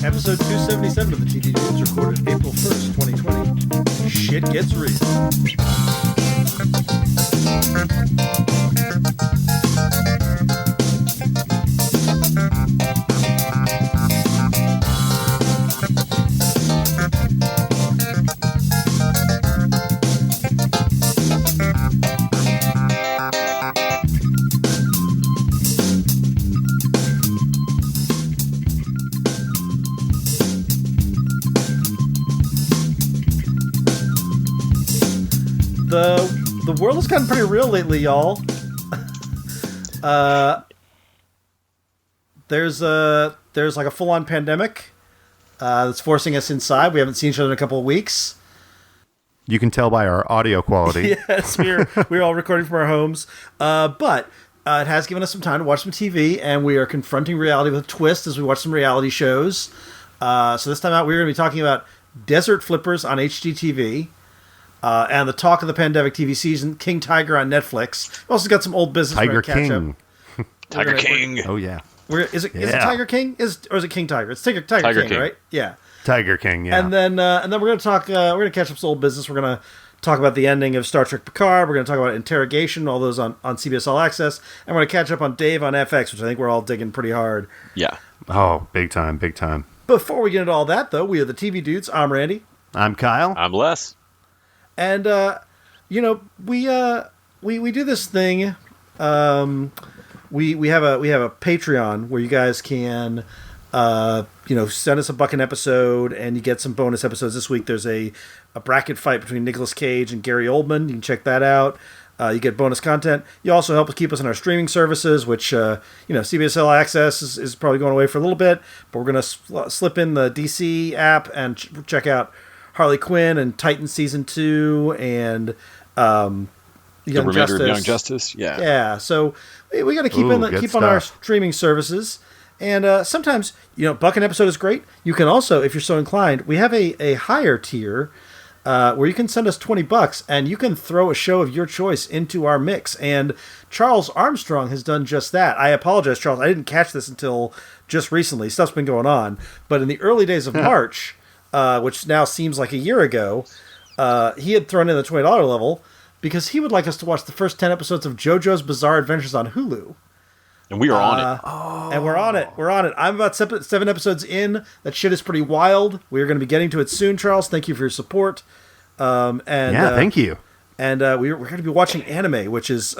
Episode 277 of the TV Dudes, recorded April 1st, 2020. Shit gets real. The world has gotten pretty real lately, y'all. There's like a full-on pandemic that's forcing us inside. We haven't seen each other in a couple of weeks. You can tell by our audio quality. Yes, we're all recording from our homes. But it has given us some time to watch some TV, and we are confronting reality with a twist as we watch some reality shows. So this time out, we're going to be talking about Desert Flippers on HGTV. And the talk of the pandemic TV season, King Tiger on Netflix. We also got some old business. Tiger King. Tiger King. Oh yeah. Is it Tiger King? Or is it King Tiger? It's Tiger King, right? Yeah. Tiger King. Yeah. And then we're going to talk. We're going to catch up some old business. We're going to talk about the ending of Star Trek Picard. We're going to talk about Interrogation, all those on CBS All Access, and we're going to catch up on Dave on FX, which I think we're all digging pretty hard. Yeah. Oh, big time, big time. Before we get into all that, though, we are the TV Dudes. I'm Randy. I'm Kyle. I'm Les. And we do this thing. We have a Patreon where you guys can send us $1 an episode, and you get some bonus episodes. This week there's a bracket fight between Nicolas Cage and Gary Oldman. You can check that out. You get bonus content. You also help us keep us in our streaming services, which CBS All Access is probably going away for a little bit, but we're going to slip in the DC app and check out Harley Quinn and Titan Season 2 and the remainder of Young Justice. Yeah. So we got to keep on our streaming services. And sometimes, $1 an episode is great. You can also, if you're so inclined, we have a higher tier where you can send us $20 and you can throw a show of your choice into our mix. And Charles Armstrong has done just that. I apologize, Charles. I didn't catch this until just recently. Stuff's been going on. But in the early days of March, which now seems like a year ago, he had thrown in the $20 level because he would like us to watch the first 10 episodes of JoJo's Bizarre Adventures on Hulu. And we are on it. And we're on it. I'm about 7 episodes in. That shit is pretty wild. We're going to be getting to it soon, Charles. Thank you for your support. Thank you. And we're going to be watching anime, which is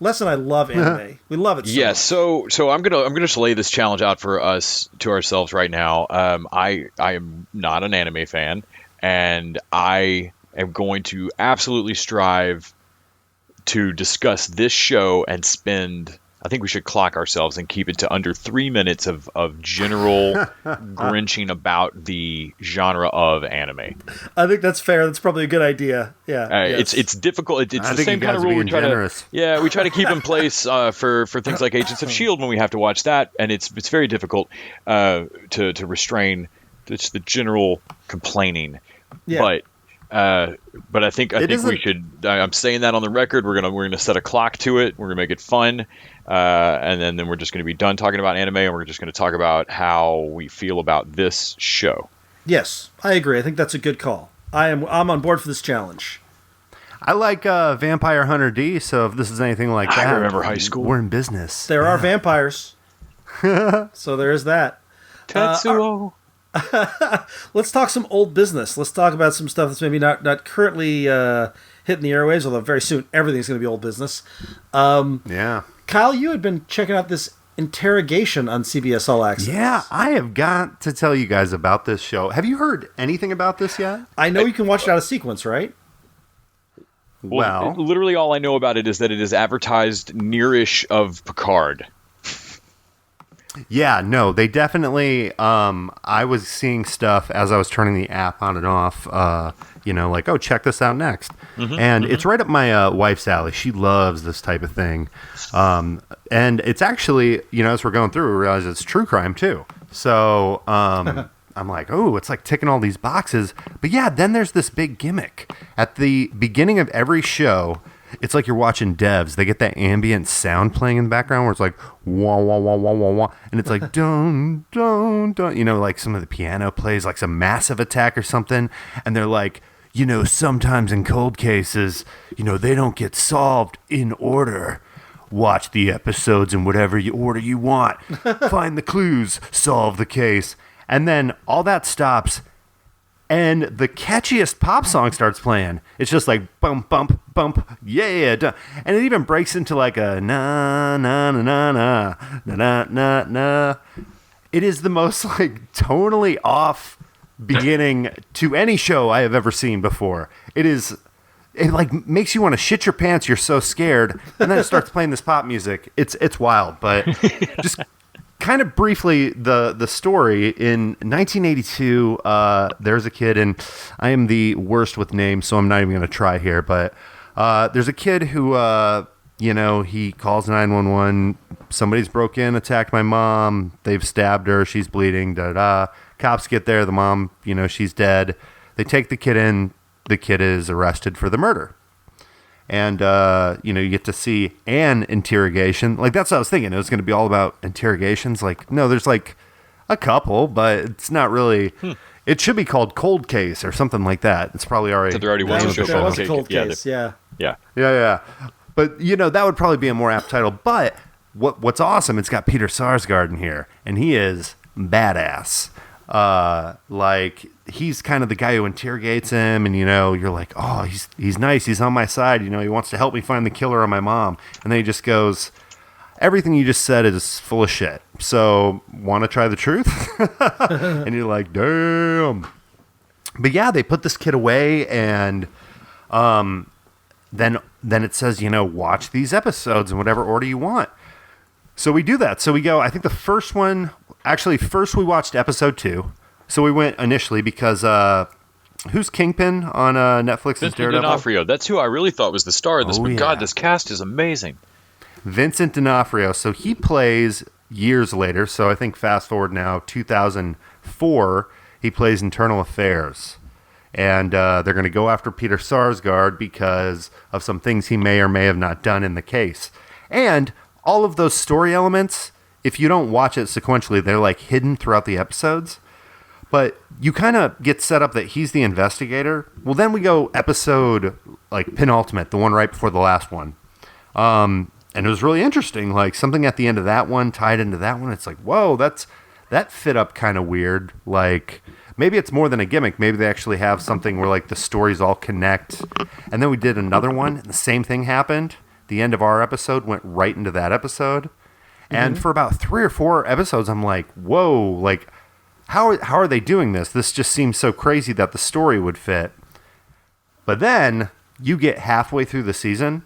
Les and I love anime. We love it so much. So I'm gonna just lay this challenge out for us to ourselves right now. I am not an anime fan, and I am going to absolutely strive to discuss this show and spend. I think we should clock ourselves and keep it to under 3 minutes of general grinching about the genre of anime. I think that's fair. That's probably a good idea. Yeah. It's difficult. It's the same kind of rule we try to we try to keep in place for things like Agents of S.H.I.E.L.D. when we have to watch that, and it's very difficult to restrain the general complaining. Yeah. But I think we should. I'm saying that on the record. We're gonna set a clock to it. We're gonna make it fun, and then we're just gonna be done talking about anime, and we're just gonna talk about how we feel about this show. Yes, I agree. I think that's a good call. I'm on board for this challenge. I like Vampire Hunter D. So if this is anything like that, I remember high school. We're in business. There are vampires, so there is that. Tetsuo. Let's talk some old business. Let's talk about some stuff that's maybe not currently hitting the airwaves, although very soon everything's going to be old business. Kyle, you had been checking out this Interrogation on CBS All Access. Yeah, I have got to tell you guys about this show. Have you heard anything about this yet? I know you can watch it out of sequence, right? Well, literally all I know about it is that it is advertised near-ish of Picard. Yeah, no, they definitely, I was seeing stuff as I was turning the app on and off, like, oh, check this out next. It's right up my wife's alley. She loves this type of thing. And it's actually, as we're going through, we realize it's true crime, too. So, I'm like, oh, it's like ticking all these boxes. But yeah, then there's this big gimmick. At the beginning of every show, it's like you're watching Devs. They get that ambient sound playing in the background where it's like, wah, wah, wah, wah, wah, wah. And it's like, dun, dun, dun. You know, like some of the piano plays, like some Massive Attack or something. And they're like, you know, sometimes in cold cases, you know, they don't get solved in order. Watch the episodes in whatever order you want. Find the clues, solve the case. And then all that stops, and the catchiest pop song starts playing. It's just like bump, bump, bump, yeah. Duh. And it even breaks into like a na, na, na, na, na, na, na, na, na. It is the most like tonally off beginning to any show I have ever seen before. It like makes you want to shit your pants. You're so scared. And then it starts playing this pop music. It's wild, but just kind of briefly, the story in 1982, there's a kid, and I am the worst with names, so I'm not even going to try here, but there's a kid who, you know, he calls 911, somebody's broke in, attacked my mom, they've stabbed her, she's bleeding, da-da-da. Cops get there, the mom, you know, she's dead. They take the kid in, the kid is arrested for the murder. And, you know, you get to see an interrogation. Like, that's what I was thinking. It was going to be all about interrogations. Like, no, there's, like, a couple, but it's not really... It should be called Cold Case or something like that. It's probably already... So there already was a show called called Cold Case, yeah. Yeah. But, you know, that would probably be a more apt title. But what's awesome, it's got Peter Sarsgaard in here, and he is badass. Like... He's kind of the guy who interrogates him, and, you know, you're like, oh, he's nice. He's on my side. You know, he wants to help me find the killer of my mom. And then he just goes, everything you just said is full of shit. So, want to try the truth? And you're like, damn. But yeah, they put this kid away, and then it says, you know, watch these episodes in whatever order you want. So we do that. So we go, I think the first one, actually, first we watched episode 2. So we went initially because who's Kingpin on Netflix? Vincent Daredevil? D'Onofrio. That's who I really thought was the star of this. Oh, but yeah. God, this cast is amazing. Vincent D'Onofrio. So he plays years later. So I think fast forward now, 2004, he plays Internal Affairs. And they're going to go after Peter Sarsgaard because of some things he may or may have not done in the case. And all of those story elements, if you don't watch it sequentially, they're like hidden throughout the episodes. But you kind of get set up that he's the investigator. Well, then we go episode, like, penultimate, the one right before the last one. And it was really interesting. Like, something at the end of that one tied into that one. It's like, whoa, that fit up kind of weird. Like, maybe it's more than a gimmick. Maybe they actually have something where, like, the stories all connect. And then we did another one, and the same thing happened. The end of our episode went right into that episode. And for about 3 or 4 episodes, I'm like, whoa, like... How are they doing this? This just seems so crazy that the story would fit. But then you get halfway through the season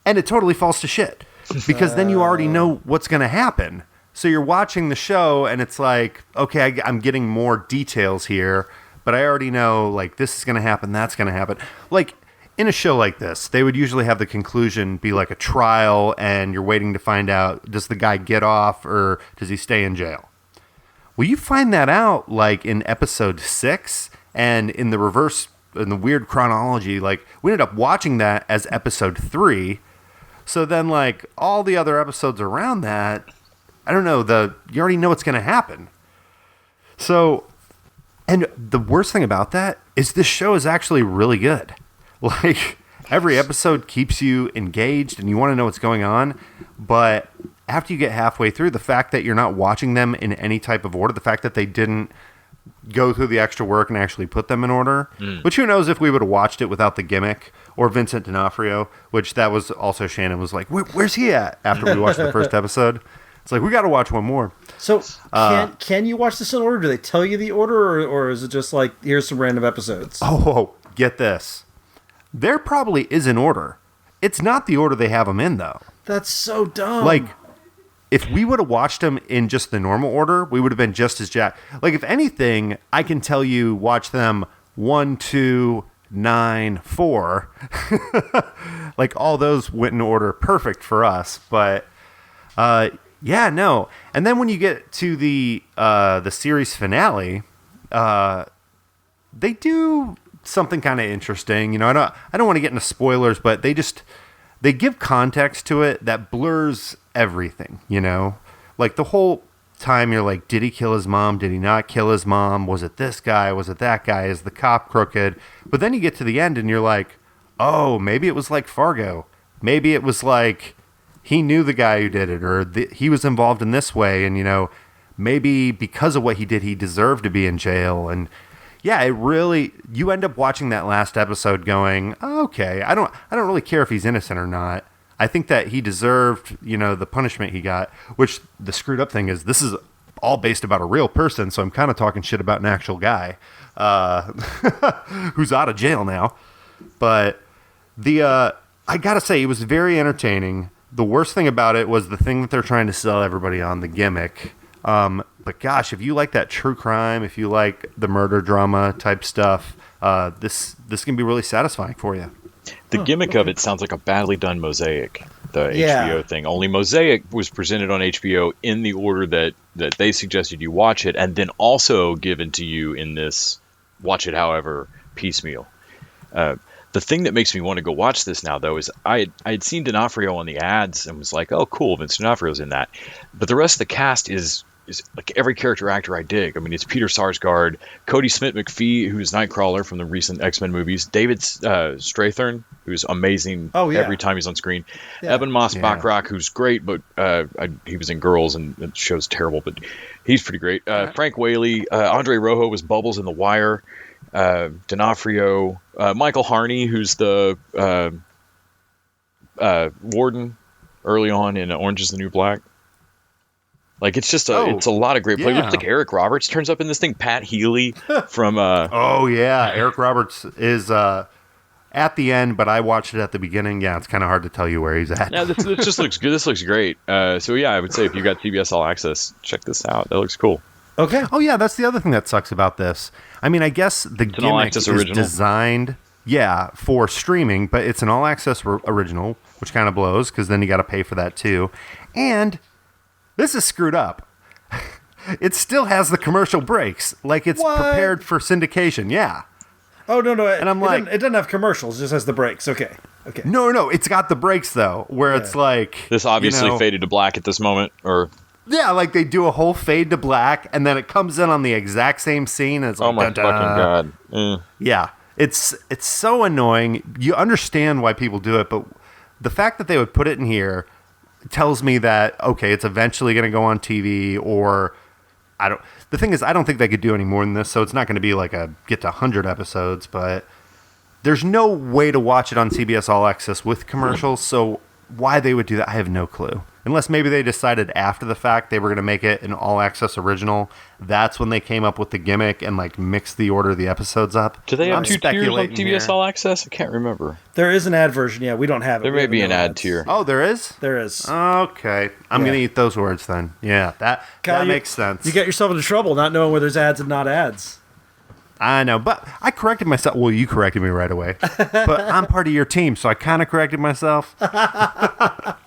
and it totally falls to shit because then you already know what's going to happen. So you're watching the show and it's like, okay, I'm getting more details here, but I already know like this is going to happen, that's going to happen. Like in a show like this, they would usually have the conclusion be like a trial and you're waiting to find out, does the guy get off or does he stay in jail? Well, you find that out like in episode 6 and in the reverse, in the weird chronology, like we ended up watching that as episode 3. So then like all the other episodes around that, I don't know, you already know what's going to happen. So, and the worst thing about that is this show is actually really good. Like every episode keeps you engaged and you want to know what's going on, but after you get halfway through, the fact that you're not watching them in any type of order, the fact that they didn't go through the extra work and actually put them in order, which who knows if we would have watched it without the gimmick, or Vincent D'Onofrio, which that was also Shannon was like, where's he at? After we watched the first episode. It's like, we got to watch one more. So can you watch this in order? Do they tell you the order or is it just like, here's some random episodes? Oh, get this. There probably is an order. It's not the order they have them in, though. That's so dumb. Like, if we would have watched them in just the normal order, we would have been just as jacked. Like, if anything, I can tell you, watch them 1, 2, 9, 4. Like, all those went in order perfect for us. But Yeah, no. And then when you get to the series finale, they do something kind of interesting. You know, I don't want to get into spoilers, but they give context to it that blurs everything, you know? Like the whole time you're like, did he kill his mom? Did he not kill his mom? Was it this guy? Was it that guy? Is the cop crooked? But then you get to the end and you're like, oh, maybe it was like Fargo. Maybe it was like he knew the guy who did it, or he was involved in this way. And, you know, maybe because of what he did, he deserved to be in jail. And yeah, it really, you end up watching that last episode going, oh, okay, I don't really care if he's innocent or not. I think that he deserved, you know, the punishment he got, which the screwed up thing is this is all based about a real person. So I'm kind of talking shit about an actual guy who's out of jail now. But I got to say, it was very entertaining. The worst thing about it was the thing that they're trying to sell everybody on, the gimmick. But gosh, if you like that true crime, if you like the murder drama type stuff, this can be really satisfying for you. The gimmick of it sounds like a badly done Mosaic, the HBO thing. Only Mosaic was presented on HBO in the order that they suggested you watch it, and then also given to you in this watch it however piecemeal. The thing that makes me want to go watch this now, though, is I had seen D'Onofrio on the ads and was like, oh, cool, Vince D'Onofrio's in that. But the rest of the cast is like every character actor I dig. I mean, it's Peter Sarsgaard, Cody Smith-McPhee, who's Nightcrawler from the recent X-Men movies, David Strathern, who's amazing every time he's on screen, Evan Moss-Bachrach, who's great, but he was in Girls and the show's terrible, but he's pretty great. Frank Whaley, Andre Rojo was Bubbles in The Wire, D'Onofrio, Michael Harney, who's the warden early on in Orange is the New Black. Like, it's just it's a lot of great play. It looks like Eric Roberts turns up in this thing. Pat Healy from Eric Roberts is at the end, but I watched it at the beginning. Yeah, it's kind of hard to tell you where he's at. Yeah, this just looks good. This looks great. So yeah, I would say if you got CBS All Access, check this out. That looks cool. Okay. Oh yeah, that's the other thing that sucks about this. I mean, I guess the gimmick is designed, for streaming, but it's an All Access original, which kind of blows because then you got to pay for that too. And this is screwed up. It still has the commercial breaks, like it's prepared for syndication. Yeah. Oh no! And I'm like, it doesn't have commercials; it just has the breaks. Okay. No, it's got the breaks though, where it's like this obviously faded to black at this moment, or like they do a whole fade to black, and then it comes in on the exact same scene. And it's like, oh my fucking god! Yeah, it's so annoying. You understand why people do it, but the fact that they would put it in here tells me that, okay, it's eventually going to go on TV, or the thing is, I don't think they could do any more than this, so it's not going to be like get to 100 episodes, but there's no way to watch it on CBS All Access with commercials, so why they would do that, I have no clue. Unless maybe they decided after the fact they were going to make it an All Access original. That's when they came up with the gimmick and like mixed the order of the episodes up. Do they have two tiers on CBS All Access? I can't remember. There is an ad version. Yeah, we don't have it. There may be an ad tier. Oh, there is? There is. Okay. I'm going to eat those words then. Yeah, that makes sense. You get yourself into trouble not knowing where there's ads and not ads. I know, but I corrected myself. Well, you corrected me right away. But I'm part of your team, so I kind of corrected myself. But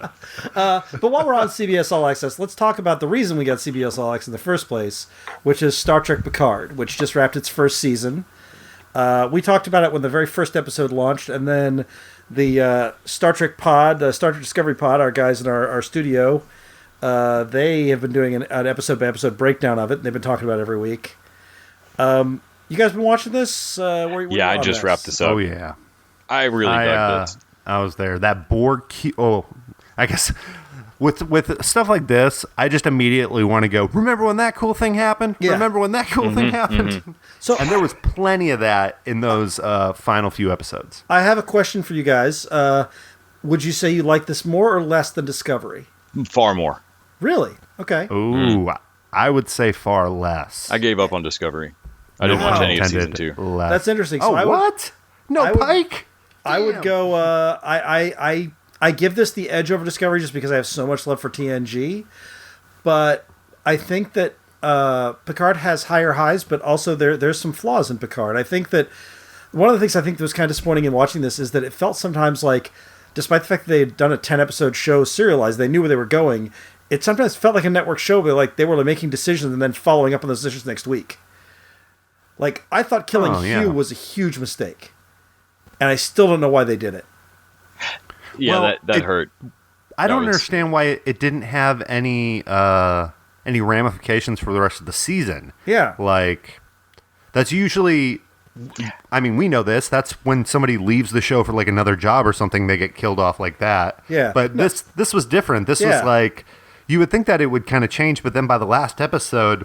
while we're on CBS All Access, let's talk about the reason we got CBS All Access in the first place, which is Star Trek Picard, which just wrapped its first season. We talked about it when the very first episode launched, and then the Star Trek Pod, the Star Trek Discovery Pod, our guys in our studio, they have been doing an episode-by-episode breakdown of it, and they've been talking about it every week. You guys been watching this? Yeah, I just wrapped this up. Oh, yeah. I really dug this. I was there. That Borg... I guess with stuff like this, I just immediately want to go, remember when that cool thing happened? Yeah. Remember when that cool thing happened? Mm-hmm. And there was plenty of that in those final few episodes. I have a question for you guys. Would you say you like this more or less than Discovery? Far more. Really? Okay. Ooh, I would say far less. I gave up on Discovery. I didn't watch any of season 2. Less. That's interesting. So what? No, Pike? I would go... I give this the edge over Discovery just because I have so much love for TNG. But I think that Picard has higher highs, but also there's some flaws in Picard. I think that one of the things I think that was kind of disappointing in watching this is that it felt sometimes like, despite the fact that they had done a 10-episode show serialized, they knew where they were going, it sometimes felt like a network show, but like they were like making decisions and then following up on those decisions next week. Like, I thought killing Hugh was a huge mistake. And I still don't know why they did it. Yeah, well, that hurt. I don't understand why it didn't have any ramifications for the rest of the season. Yeah. Like, that's usually... I mean, we know this. That's when somebody leaves the show for like another job or something, they get killed off like that. Yeah. But this was different. This was like, you would think that it would kind of change, but then by the last episode,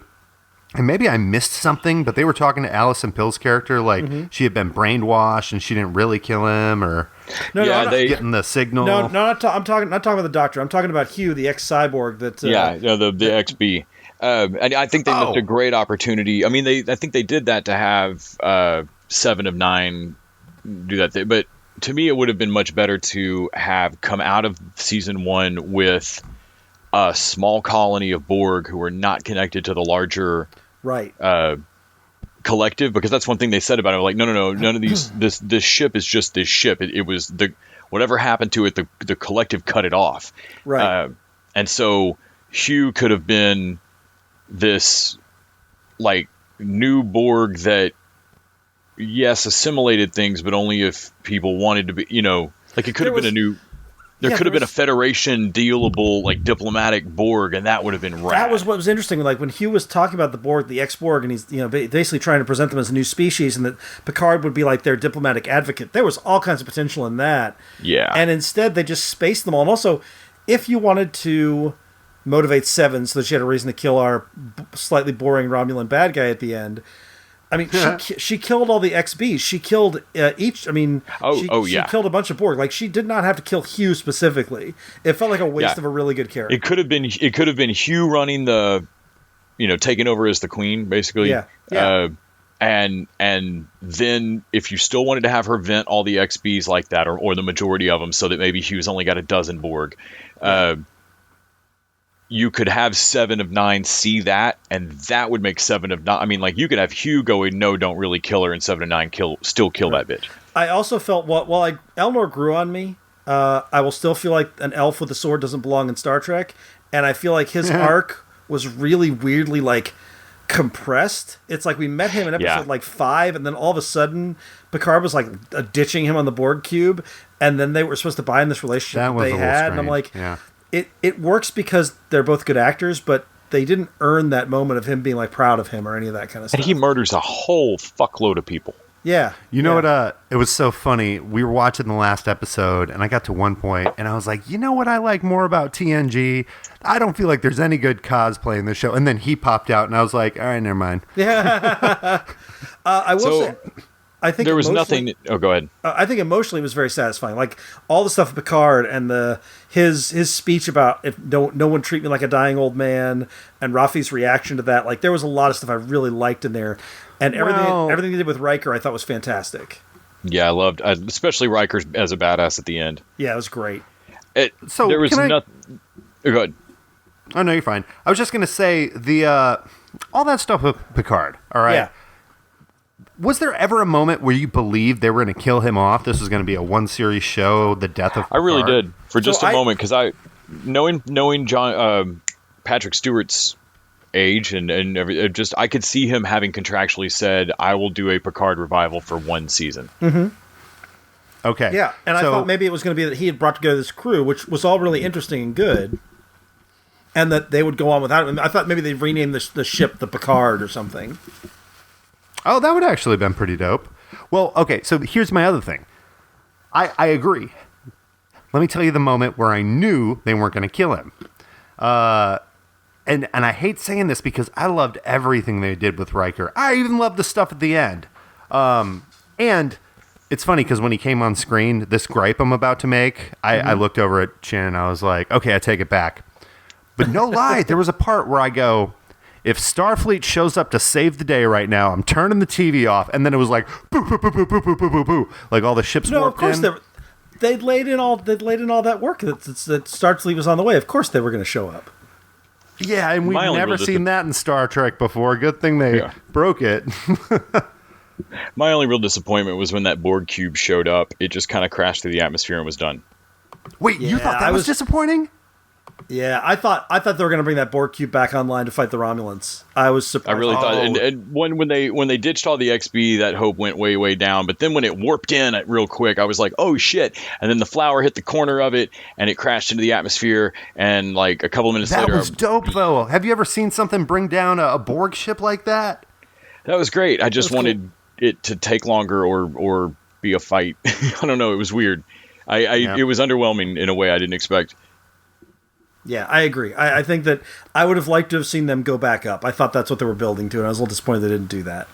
and maybe I missed something, but they were talking to Alison Pill's character like she had been brainwashed and she didn't really kill him, or getting the signal. I'm not talking about the Doctor. I'm talking about Hugh, the ex-cyborg. That the XB. And I think they missed a great opportunity. I mean, I think they did that to have 7 of 9 do that thing. But to me, it would have been much better to have come out of season 1 with a small colony of Borg who were not connected to the larger collective. Because that's one thing they said about it. Like, no, none of these. This ship is just this ship. It was whatever happened to it. The collective cut it off. Right. And so Hugh could have been this like new Borg that assimilated things, but only if people wanted to be, like it could have been could have been a Federation dealable like diplomatic Borg, and that would have been rad. That was what was interesting. Like when Hugh was talking about the Borg, the ex-Borg, and he's basically trying to present them as a new species, and that Picard would be like their diplomatic advocate. There was all kinds of potential in that. Yeah. And instead they just spaced them all. And also, if you wanted to motivate Seven so that she had a reason to kill our slightly boring Romulan bad guy at the end. I mean, she killed all the XBs. She killed each. I mean, she killed a bunch of Borg. Like, she did not have to kill Hugh specifically. It felt like a waste of a really good character. It could have been Hugh running the, taking over as the Queen, basically. Yeah. And then if you still wanted to have her vent all the XBs like that, or the majority of them, so that maybe Hugh's only got a dozen Borg. You could have 7 of 9 see that, and that would make 7 of 9. I mean, like, you could have Hugh going, no, don't really kill her, and 7 of 9 still kill that bitch. I also felt, while Elnor grew on me, I will still feel like an elf with a sword doesn't belong in Star Trek, and I feel like his arc was really weirdly, like, compressed. It's like we met him in episode 5, and then all of a sudden Picard was like ditching him on the Borg cube, and then they were supposed to buy in this relationship that they had, and I'm like, it works because they're both good actors, but they didn't earn that moment of him being like proud of him or any of that kind of stuff. And he murders a whole fuckload of people. Yeah. You know what? It was so funny. We were watching the last episode, and I got to one point, and I was like, you know what I like more about TNG? I don't feel like there's any good cosplay in this show. And then he popped out, and I was like, all right, never mind. Yeah. I will say, I think there was nothing. Oh, go ahead. I think emotionally it was very satisfying. Like all the stuff with Picard and his speech about if no one treat me like a dying old man, and Rafi's reaction to that. Like there was a lot of stuff I really liked in there, and everything they did with Riker I thought was fantastic. Yeah, I loved, especially Riker as a badass at the end. Yeah, it was great. There was nothing. Oh, go ahead. Oh no, you're fine. I was just gonna say all that stuff with Picard. All right. Yeah. Was there ever a moment where you believed they were going to kill him off? This was going to be a one-series show, the death of Picard? I really did for just a moment, because knowing John Patrick Stewart's age and I could see him having contractually said, "I will do a Picard revival for one season." Mm-hmm. Okay. Yeah, and I thought maybe it was going to be that he had brought together this crew, which was all really interesting and good, and that they would go on without him. I thought maybe they'd rename the ship the Picard or something. Oh, that would actually have been pretty dope. Well, okay, so here's my other thing. I agree. Let me tell you the moment where I knew they weren't going to kill him. And I hate saying this because I loved everything they did with Riker. I even loved the stuff at the end. And it's funny because when he came on screen, this gripe I'm about to make, I looked over at Chin and I was like, okay, I take it back. But no lie, there was a part where I go, if Starfleet shows up to save the day right now, I'm turning the TV off. And then it was like, boo, boo, boo, boo, boo, boo, boo, boo, boo. Like all the ships warped in. No, of course they'd laid in all that work that Starfleet was on the way. Of course they were going to show up. Yeah, and we've never seen that in Star Trek before. Good thing they broke it. My only real disappointment was when that Borg cube showed up. It just kind of crashed through the atmosphere and was done. Wait, you thought that was disappointing? Yeah, I thought they were going to bring that Borg cube back online to fight the Romulans. I was surprised. I really thought, and when they ditched all the XB, that hope went way down. But then when it warped in real quick, I was like, oh shit! And then the flower hit the corner of it, and it crashed into the atmosphere. And like a couple of minutes later, that was dope though. Have you ever seen something bring down a Borg ship like that? That was great. I just wanted it to take longer or be a fight. I don't know. It was weird. It was underwhelming in a way I didn't expect. Yeah, I agree. I think that I would have liked to have seen them go back up. I thought that's what they were building to, and I was a little disappointed they didn't do that.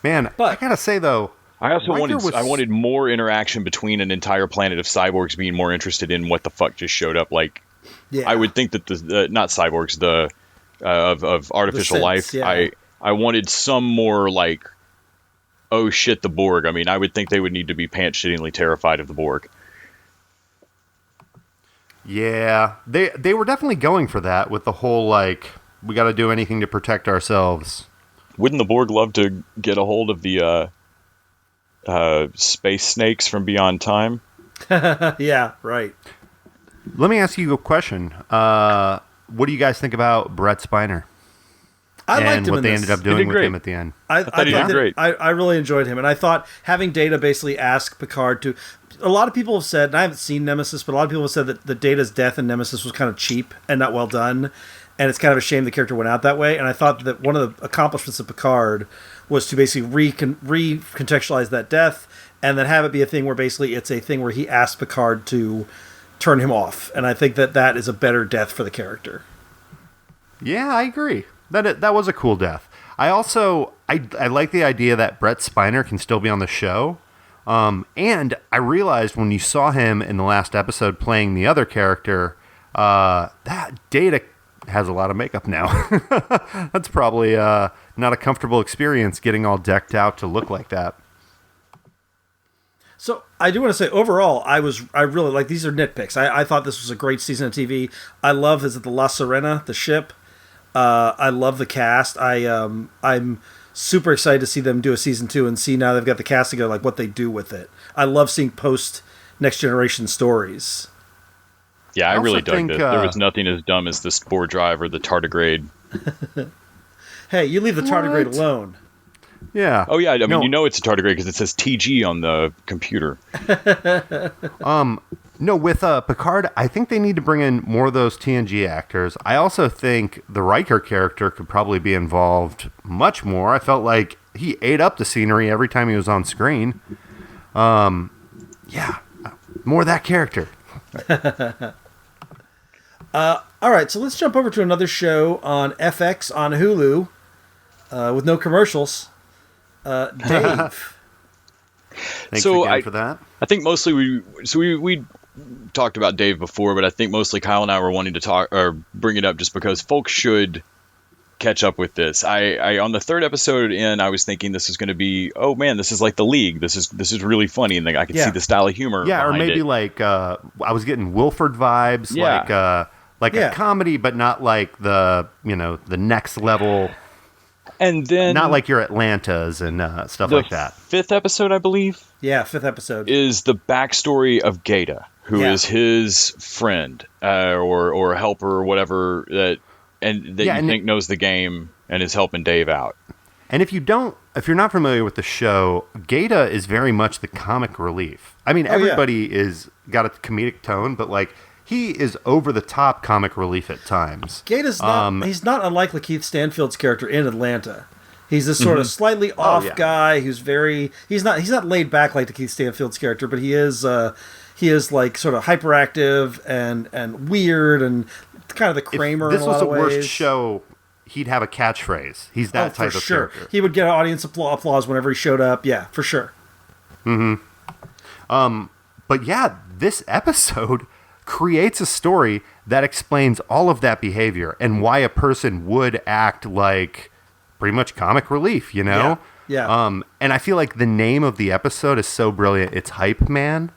Man, but I gotta say though, I also wanted more interaction between an entire planet of cyborgs being more interested in what the fuck just showed up. Like, I would think that the not cyborgs, of artificial life. Yeah. I wanted some more like, oh shit, the Borg. I mean, I would think they would need to be pants-shittingly terrified of the Borg. Yeah, they were definitely going for that with the whole, like, we got to do anything to protect ourselves. Wouldn't the Borg love to get a hold of the space snakes from beyond time? Yeah, right. Let me ask you a question. What do you guys think about Brett Spiner? I liked him and what in they this. ended up doing with him at the end. I thought he did great. I really enjoyed him, and I thought having Data basically ask Picard to... A lot of people have said, and I haven't seen Nemesis, but a lot of people have said that the Data's death in Nemesis was kind of cheap and not well done, and it's kind of a shame the character went out that way. And I thought that one of the accomplishments of Picard was to basically recontextualize that death, and then have it be a thing where basically it's a thing where he asked Picard to turn him off. And I think that is a better death for the character. Yeah, I agree. That was a cool death. I also I like the idea that Brett Spiner can still be on the show. And I realized when you saw him in the last episode playing the other character, that Data has a lot of makeup now. That's probably not a comfortable experience getting all decked out to look like that. So I do want to say overall, I really like, these are nitpicks. I thought this was a great season of TV. I love the La Sirena, the ship. I love the cast. I'm super excited to see them do a season 2 and see now they've got the cast together, like what they do with it. I love seeing post Next Generation stories. Yeah, I really dug this. There was nothing as dumb as the spore drive or the tardigrade. Hey, you leave the tardigrade alone. Yeah. Oh yeah, I mean, you know it's a tardigrade because it says TG on the computer. No, with Picard, I think they need to bring in more of those TNG actors. I also think the Riker character could probably be involved much more. I felt like he ate up the scenery every time he was on screen. Yeah, more of that character. All right, so let's jump over to another show on FX on Hulu with no commercials. Dave. Thanks again for that. I think mostly we talked about Dave before, but I think mostly Kyle and I were wanting to talk or bring it up just because folks should catch up with this. I on the third episode in, I was thinking this is going to be, oh man, this is like The League. This is really funny, and I can see the style of humor. Yeah, or maybe like I was getting Wilford vibes, like a comedy, but not like the next level. And then not like your Atlantas and stuff like that. Fifth episode, I believe. Yeah, fifth episode is the backstory of Gata, who is his friend or helper or whatever that you think knows the game and is helping Dave out. And if you're not familiar with the show, Gata is very much the comic relief. I mean, everybody is got a comedic tone, but like he is over the top comic relief at times. Gata's he's not unlike Lakeith Stanfield's character in Atlanta. He's this sort of slightly off guy who's he's not laid back like Lakeith Stanfield's character, but he is like sort of hyperactive and weird and kind of the Kramer in a lot of ways. If this was the worst show, he'd have a catchphrase. He's that type of character. He would get audience applause whenever he showed up. Yeah, for sure. But yeah, this episode creates a story that explains all of that behavior and why a person would act like pretty much comic relief, Yeah. And I feel like the name of the episode is so brilliant. It's Hype Man.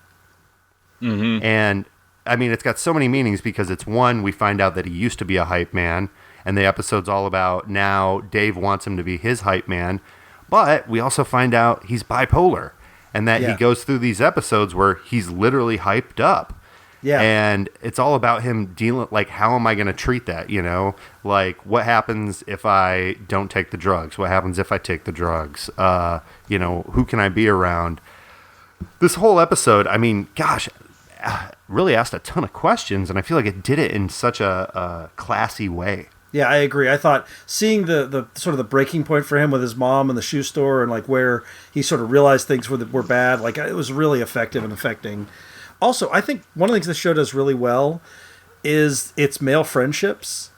Mm-hmm. And I mean, it's got so many meanings because it's one, we find out that he used to be a hype man, and the episode's all about now Dave wants him to be his hype man. But we also find out he's bipolar and that he goes through these episodes where he's literally hyped up. Yeah. And it's all about him dealing, like, how am I going to treat that, you know? Like, what happens if I don't take the drugs? What happens if I take the drugs? You know, who can I be around? This whole episode, I mean, gosh, really asked a ton of questions, and I feel like it did it in such a classy way. Yeah, I agree. I thought seeing the sort of the breaking point for him with his mom in the shoe store and like where he sort of realized things were bad, like it was really effective and affecting. Also, I think one of the things the show does really well is its male friendships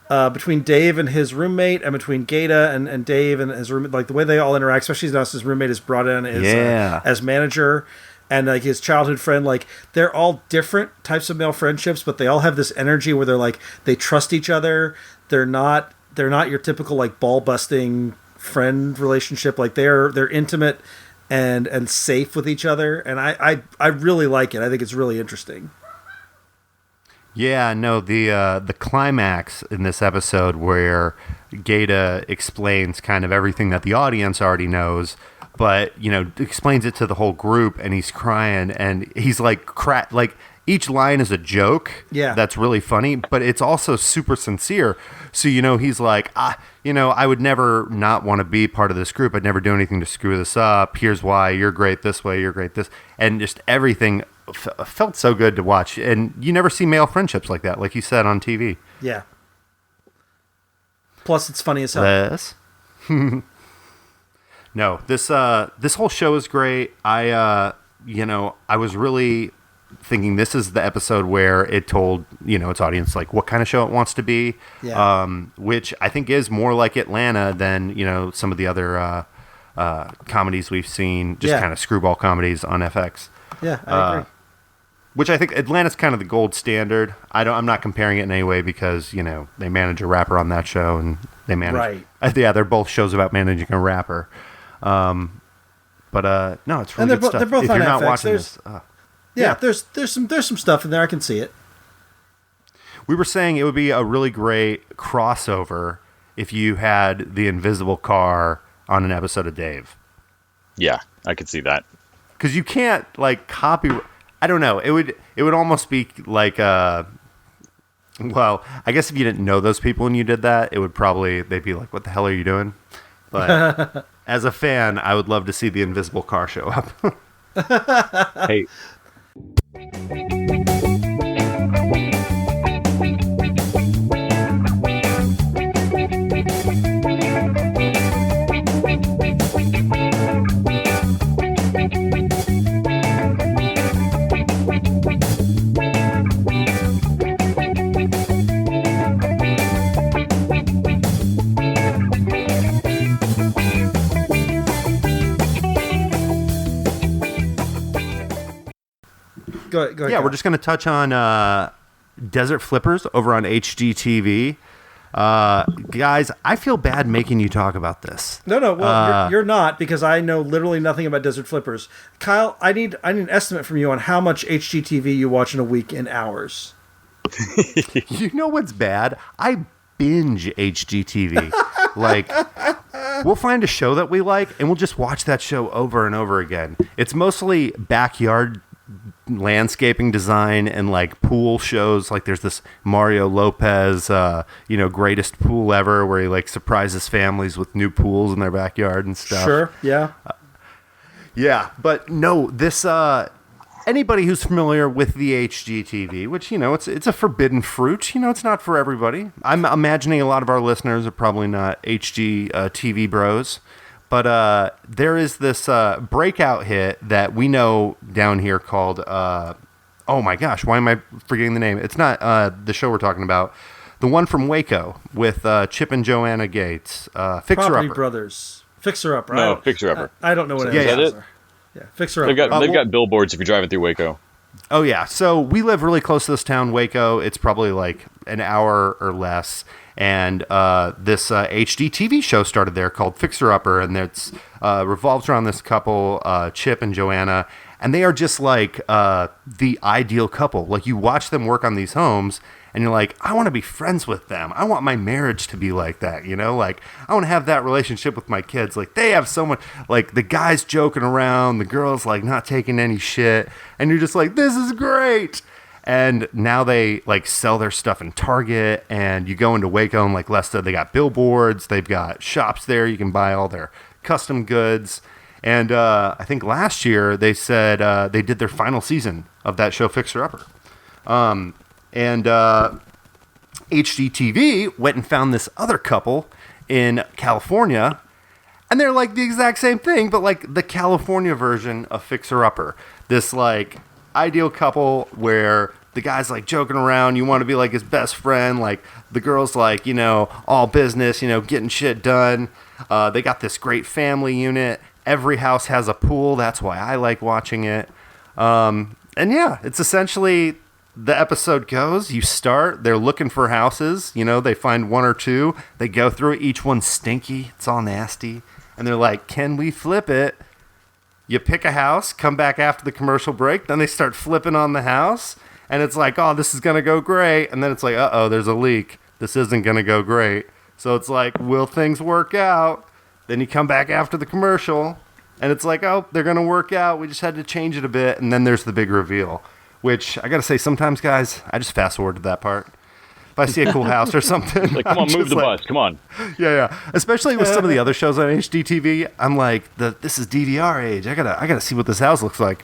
between Dave and his roommate, and between Gaeta and Dave and his roommate. Like the way they all interact, especially now his roommate is brought in as manager, and like his childhood friend. Like they're all different types of male friendships, but they all have this energy where they're like they trust each other. They're not your typical like ball busting friend relationship. Like they're intimate and safe with each other, and I really like it. I think it's really interesting. Yeah, no, the climax in this episode where Gaeta explains kind of everything that the audience already knows, but you know, explains it to the whole group, and he's crying, and he's like like each line is a joke. Yeah, that's really funny, but it's also super sincere. So you know, he's like, you know, I would never not want to be part of this group. I'd never do anything to screw this up. Here's why. You're great this way. You're great this, and just everything felt so good to watch. And you never see male friendships like that, like you said, on TV. Yeah. Plus, it's funny as hell. Yes. No, this whole show is great. I was really thinking this is the episode where it told, you know, its audience like what kind of show it wants to be, which I think is more like Atlanta than, you know, some of the other comedies we've seen, just kind of screwball comedies on FX. Yeah, I agree. Which I think Atlanta's kind of the gold standard. I'm not comparing it in any way because, you know, they manage a rapper on that show and they manage. Right. Yeah, they're both shows about managing a rapper. No, it's really good stuff. They're both if on you're FX. not watching this. Yeah, there's some stuff in there. I can see it. We were saying it would be a really great crossover if you had the invisible car on an episode of Dave. Yeah, I could see that. Because you can't like copy. I don't know. It would almost be like well, I guess if you didn't know those people and you did that, they'd be like, "What the hell are you doing?" But as a fan, I would love to see the invisible car show up. Hey. Go ahead, yeah, we're just going to touch on Desert Flippers over on HGTV. Guys, I feel bad making you talk about this. No. Well, you're not, because I know literally nothing about Desert Flippers. Kyle, I need an estimate from you on how much HGTV you watch in a week in hours. You know what's bad? I binge HGTV. Like, we'll find a show that we like, and we'll just watch that show over and over again. It's mostly backyard landscaping design and like pool shows. Like there's this Mario Lopez greatest pool ever, where he like surprises families with new pools in their backyard and stuff. Sure. Yeah. But no, this anybody who's familiar with the HGTV, which, you know, it's a forbidden fruit, you know, it's not for everybody. I'm imagining a lot of our listeners are probably not HGTV bros. But there is this breakout hit that we know down here called, oh my gosh, why am I forgetting the name? It's not the show we're talking about. The one from Waco with Chip and Joanna Gates. Fixer Property Upper. Brothers. Fixer Upper. No, Fixer Upper. I don't know what it is. Is that it? Yeah, Fixer Upper. They've got billboards if you're driving through Waco. Oh, yeah. So we live really close to this town, Waco. It's probably like an hour or less. And this HGTV show started there called Fixer Upper, and it's revolves around this couple, Chip and Joanna, and they are just like the ideal couple. Like, you watch them work on these homes, and you're like, I want to be friends with them. I want my marriage to be like that, you know? Like, I want to have that relationship with my kids. Like, they have someone, like, the guy's joking around, the girl's, like, not taking any shit, and you're just like, this is great. And now they like sell their stuff in Target, and you go into Waco and like Leicester, they got billboards, they've got shops there. You can buy all their custom goods. And I think last year they said they did their final season of that show, Fixer Upper. And HGTV went and found this other couple in California, and they're like the exact same thing, but like the California version of Fixer Upper. This like ideal couple where the guy's like joking around, you want to be like his best friend, like the girl's like, you know, all business, you know, getting shit done. They got this great family unit. Every house has a pool. That's why I like watching it. And yeah, it's essentially the episode goes, you start, they're looking for houses, you know, they find one or two, they go through it, each one's stinky, it's all nasty, and they're like, can we flip it? You pick a house, come back after the commercial break, then they start flipping on the house, and it's like, oh, this is going to go great. And then it's like, uh-oh, there's a leak. This isn't going to go great. So it's like, will things work out? Then you come back after the commercial, and it's like, oh, they're going to work out. We just had to change it a bit. And then there's the big reveal, which I got to say, sometimes, guys, I just fast forward to that part. If I see a cool house or something. Like, come on, move the bus. Come on. Yeah. Especially with some of the other shows on HGTV, I'm like, this is DVR age. I gotta see what this house looks like.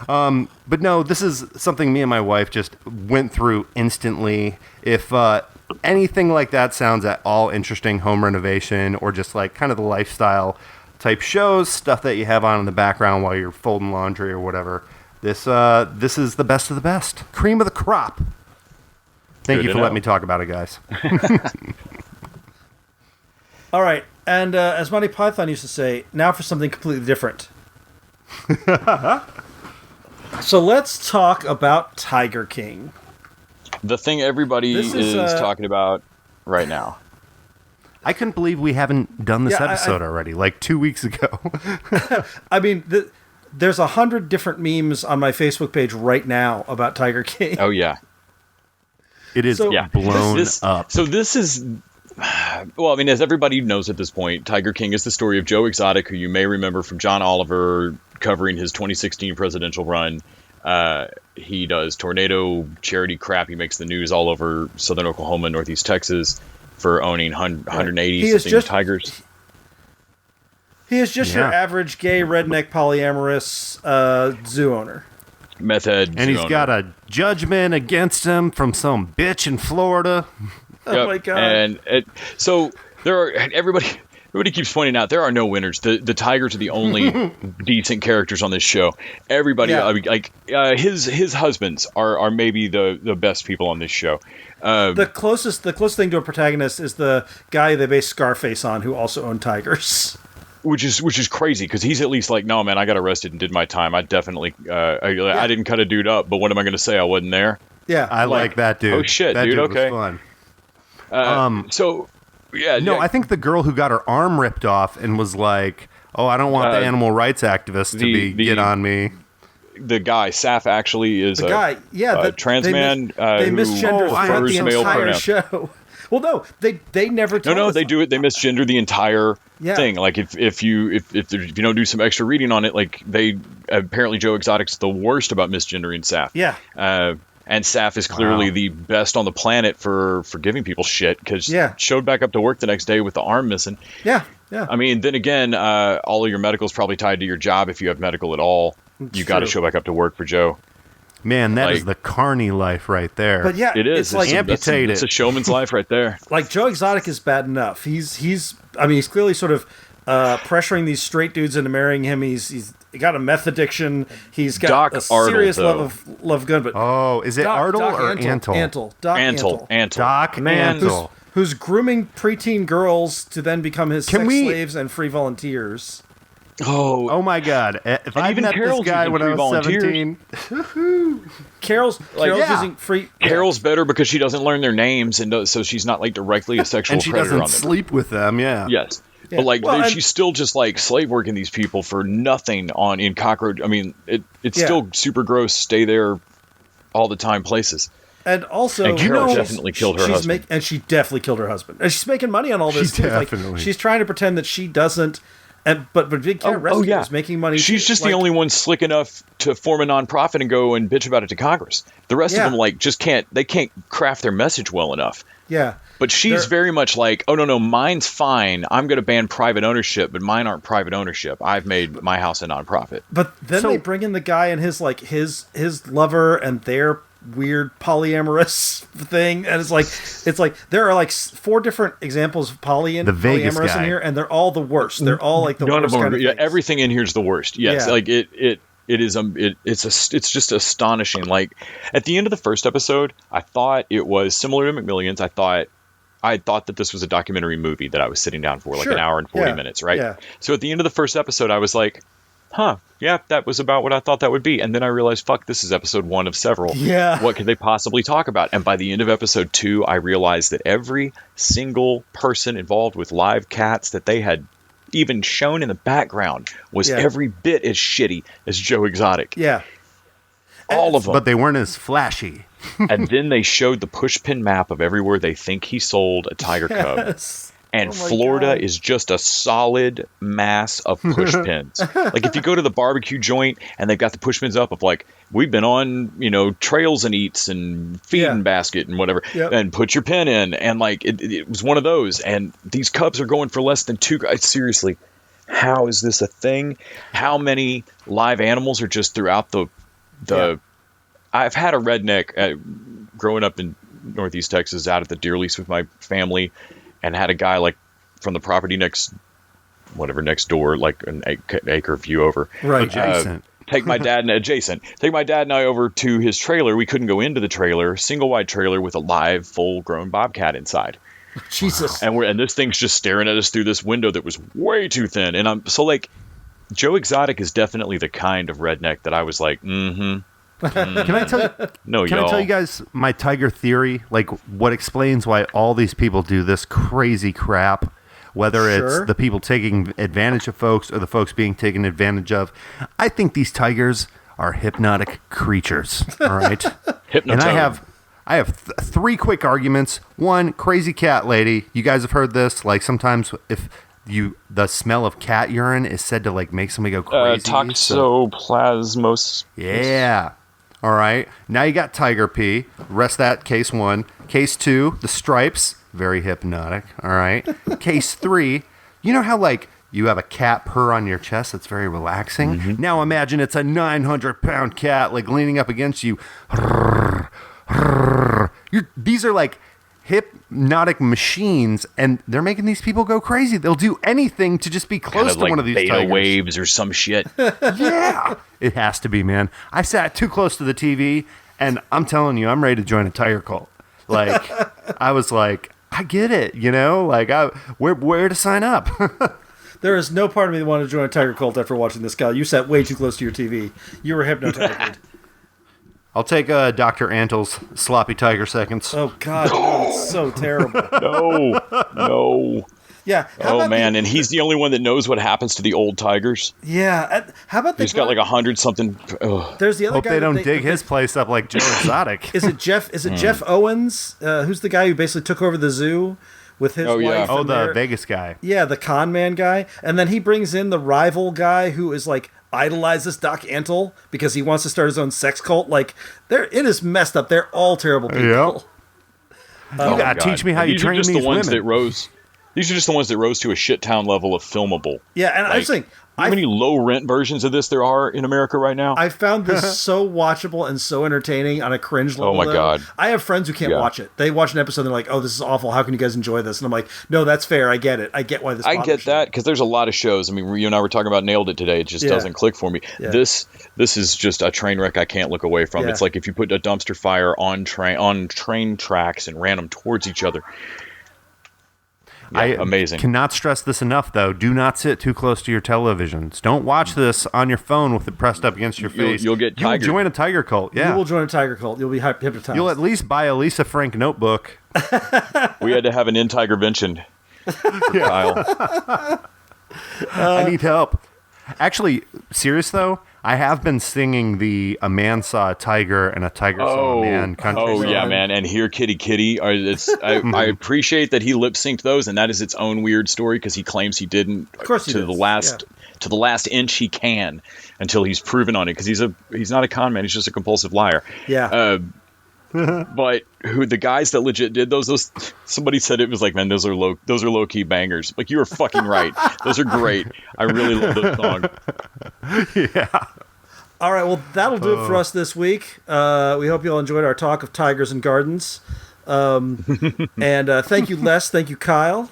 But no, this is something me and my wife just went through instantly. If anything like that sounds at all interesting, home renovation or just like kind of the lifestyle type shows, stuff that you have on in the background while you're folding laundry or whatever, this is the best of the best. Cream of the crop. Thank you for letting me talk about it, guys. All right. And as Monty Python used to say, now for something completely different. So let's talk about Tiger King. The thing everybody is talking about right now. I couldn't believe we haven't done this episode already, like 2 weeks ago. I mean, there's 100 different memes on my Facebook page right now about Tiger King. Oh, yeah. It is blown up. So this is, well, I mean, as everybody knows at this point, Tiger King is the story of Joe Exotic, who you may remember from John Oliver covering his 2016 presidential run. He does tornado charity crap. He makes the news all over southern Oklahoma, northeast Texas for owning 180 tigers. He is just your average gay, redneck, polyamorous zoo owner. Meth head. And he's got a judgment against him from some bitch in Florida. Oh my God. And so there are everybody keeps pointing out there are no winners. The tigers are the only decent characters on this show. Everybody his husbands are maybe the best people on this show. The closest thing to a protagonist is the guy they base Scarface on, who also owned tigers. Which is crazy because he's at least like, no man, I got arrested and did my time. I definitely I didn't cut a dude up, but what am I going to say? I wasn't there. Yeah, I like that dude. Oh shit, that dude. Dude okay. was fun. So yeah. No, I think the girl who got her arm ripped off and was like, "Oh, I don't want the animal rights activist to get on me." The guy, Saf, actually is the trans man. They misgender throughout the entire show. Well, no, they never. They do it. They misgender the entire thing. Like if you don't do some extra reading on it, like they apparently Joe Exotic's the worst about misgendering Saf. Yeah. And Saf is clearly the best on the planet for giving people shit because showed back up to work the next day with the arm missing. Yeah. Yeah. I mean, then again, all of your medical is probably tied to your job if you have medical at all. You got to show back up to work for Joe. Man, that is the carny life right there. But yeah, it is. It's like amputated. It's a showman's life right there. Like Joe Exotic is bad enough. He's clearly sort of pressuring these straight dudes into marrying him. He's got a meth addiction. He's got a serious love of gun. But is it Artle or Antle? Antle. Doc Antle. Who's grooming preteen girls to then become his sex slaves and free volunteers. Oh my God! If I met this guy when I was 17, Carol's using free. Carol's better because she doesn't learn their names, and so she's not like directly a sexual and she predator doesn't sleep with them. Yeah. Yes. Yeah. But she's still just like slave working these people for nothing in cockroach. I mean, it's still super gross. Stay there all the time places. And also, and Carol definitely killed her husband. And she definitely killed her husband. And she's making money on all this. She's trying to pretend that she doesn't But Big Cat Rescue is making money. She's just the only one slick enough to form a nonprofit and go and bitch about it to Congress. The rest of them just can't craft their message well enough. Yeah. But she's very much like, oh no, mine's fine. I'm going to ban private ownership, but mine aren't private ownership. I've made my house a nonprofit. But then they bring in the guy and his lover and their weird polyamorous thing, and it's like there are like 4 different examples of polyamorous in here, and they're all the worst. They're all like the worst kind of things. Everything in here is the worst. Yes, like it's just astonishing. Like at the end of the first episode, I thought it was similar to McMillions. I thought that this was a documentary movie that I was sitting down for, like an hour and 40 minutes, right? Yeah. So at the end of the first episode, I was like, huh, yeah, that was about what I thought that would be. And then I realized, fuck, this is episode 1 of several. Yeah. What could they possibly talk about? And by the end of episode 2, I realized that every single person involved with live cats that they had even shown in the background was every bit as shitty as Joe Exotic. Yeah. All of them. But they weren't as flashy. And then they showed the pushpin map of everywhere they think he sold a tiger cub. And Florida is just a solid mass of pushpins. Like if you go to the barbecue joint and they've got the pushpins up of like, we've been on, trails and eats and feeding basket and whatever, and put your pin in. And like, it was one of those. And these cubs are going for less than $2. Seriously, how is this a thing? How many live animals are just throughout the I've had a redneck growing up in Northeast Texas out at the deer lease with my family, and had a guy like from the property next door, like an acre view over. Right. Adjacent. Take my dad and I over to his trailer. We couldn't go into the trailer, single wide trailer with a live full grown bobcat inside. Jesus. And this thing's just staring at us through this window that was way too thin. And I'm so like, Joe Exotic is definitely the kind of redneck that I was like, Can I tell you? No, Can I tell you guys my tiger theory? Like what explains why all these people do this crazy crap, whether it's the people taking advantage of folks or the folks being taken advantage of. I think these tigers are hypnotic creatures. All right, and I have 3 quick arguments. 1, crazy cat lady. You guys have heard this. Like sometimes if the smell of cat urine is said to like make somebody go crazy. Toxoplasmosis. Yeah. All right. Now you got tiger pee. Rest that case 1. Case 2, the stripes. Very hypnotic. All right. Case 3, you know how like you have a cat purr on your chest that's very relaxing? Mm-hmm. Now imagine it's a 900-pound cat like leaning up against you. These are like hypnotic machines, and they're making these people go crazy. They'll do anything to just be close to one of these beta tigers. waves or some shit. Yeah, it has to be, man. I sat too close to the TV, and I'm telling you, I'm ready to join a tiger cult. Like, I was like, I get it, like where to sign up. There is no part of me that wanted to join a tiger cult after watching this guy. You sat way too close to your TV. You were hypnotized. I'll take Dr. Antle's sloppy tiger seconds. Oh, God. Oh, it's so terrible. No. Yeah. Oh, man. And he's the only one that knows what happens to the old tigers. Yeah. How about he's got like 100-something. There's the other Hope guy. They don't dig his place up like Joe Exotic. Is it Jeff Owens? Who's the guy who basically took over the zoo with his wife? Yeah. Oh, the Vegas guy. Yeah, the con man guy. And then he brings in the rival guy who is like, idolizes Doc Antle because he wants to start his own sex cult. Like, it is messed up. They're all terrible people. Yep. You gotta teach me how you train these women. These are just the ones that rose to a shit town level of filmable. Yeah, and I was saying, how many low rent versions of this there are in America right now? I found this so watchable and so entertaining on a cringe level. Oh my God. I have friends who can't watch it. They watch an episode and they're like, oh, this is awful. How can you guys enjoy this? And I'm like, no, that's fair. I get it. I get why this I get that because there's a lot of shows. I mean, you and I were talking about Nailed It today. It just doesn't click for me. Yeah. This is just a train wreck I can't look away from. Yeah. It's like if you put a dumpster fire on train tracks and ran them towards each other. Yeah, amazing. Cannot stress this enough, though. Do not sit too close to your televisions. Don't watch this on your phone with it pressed up against your face. You'll get tigered. You'll join a tiger cult. Yeah, you will join a tiger cult. You'll be hypnotized. You'll at least buy a Lisa Frank notebook. We had to have an in-tigervention. Kyle. I need help. Actually, serious though, I have been singing a man saw a tiger and a tiger saw a man country Oh song. yeah, man! And Here Kitty Kitty. I appreciate that he lip synced those, and that is its own weird story because he claims he didn't. Of course he to does. the last inch he can until he's proven on it because he's not a con man. He's just a compulsive liar. Yeah. But the guys that legit did those somebody said it was like, man, those are low key bangers. Like, you were fucking right. Those are great. I really love those songs. Yeah. All right, well, that'll do it for us this week. We hope you all enjoyed our talk of tigers and gardens. And thank you, Les. Thank you, Kyle.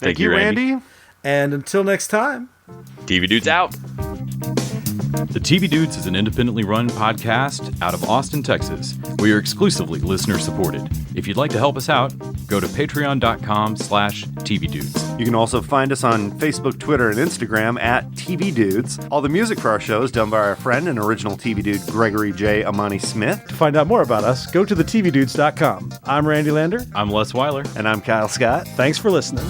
Thank you, Randy. And until next time, TV Dudes out. The TV Dudes is an independently run podcast out of Austin, Texas. We are exclusively listener supported. If you'd like to help us out, go to patreon.com/tvdudes. You can also find us on Facebook, Twitter, and Instagram at TV Dudes. All the music for our show is done by our friend and original TV dude, Gregory J. Amani Smith. to find out more about us, go to thetvdudes.com. I'm Randy Lander. I'm Les Weiler. And I'm Kyle Scott. Thanks for listening.